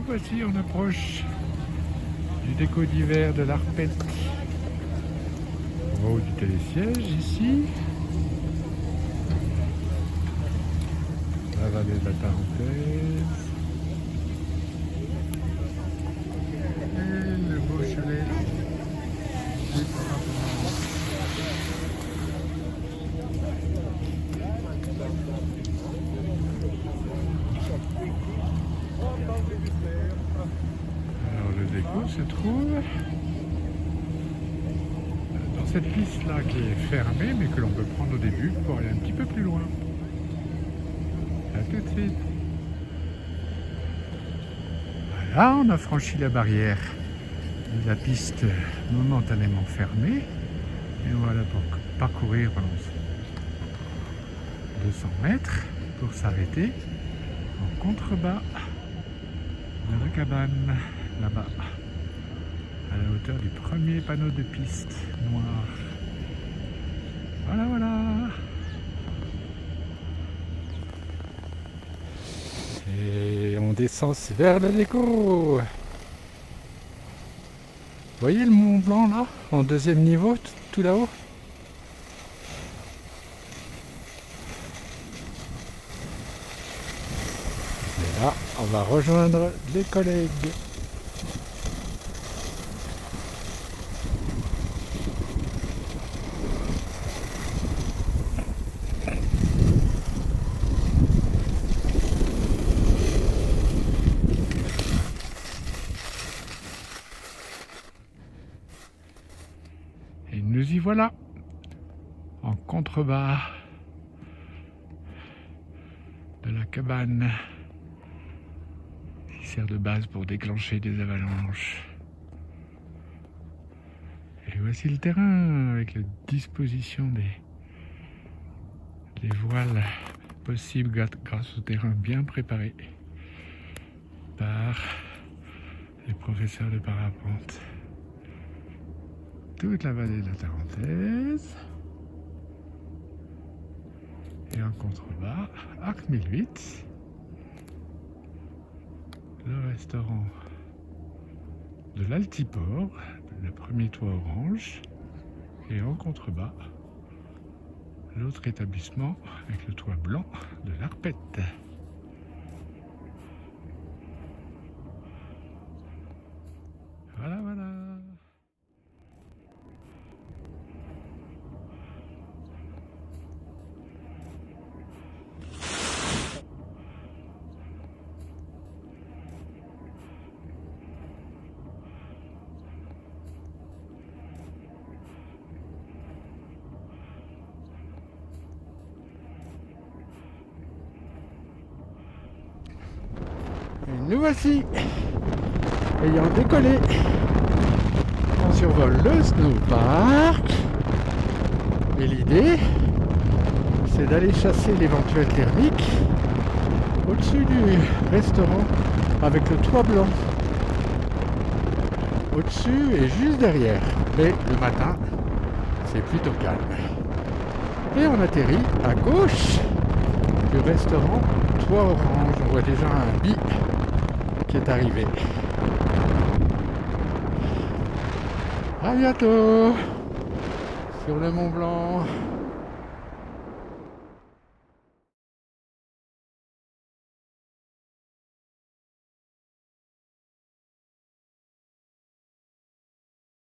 voici, on approche du déco d'hiver de l'Arpette. En haut du télésiège, ici. La vallée de la Tarentaise. Et le beau chalet du parapente. Alors le déco se trouve dans cette piste là qui est fermée mais que l'on peut prendre au début pour aller un petit peu plus loin. A tout de suite. Voilà, on a franchi la barrière de la piste momentanément fermée et voilà pour parcourir 200 mètres pour s'arrêter en contrebas de la cabane, là-bas, à la hauteur du premier panneau de piste noir. Voilà, voilà. Et on descend vers le déco. Vous voyez le Mont Blanc là, en deuxième niveau, tout là-haut? Et là, on va rejoindre les collègues. Et nous y voilà, en contrebas de la cabane qui sert de base pour déclencher des avalanches. Et voici le terrain avec la disposition des voiles possibles grâce au terrain bien préparé par les professeurs de parapente. Toute la vallée de la Tarentaise. Et en contrebas, Arc 1008, le restaurant de l'Altiport, le premier toit orange, et en contrebas, l'autre établissement avec le toit blanc de l'Arpette. Voilà, voilà. Et nous voici, ayant décollé. On survole le snowpark. Et l'idée, c'est d'aller chasser l'éventuel thermique au-dessus du restaurant avec le toit blanc. Au-dessus et juste derrière. Mais le matin, c'est plutôt calme. Et on atterrit à gauche du restaurant Toit Orange. On voit déjà un bi qui est arrivé. À bientôt sur le Mont Blanc.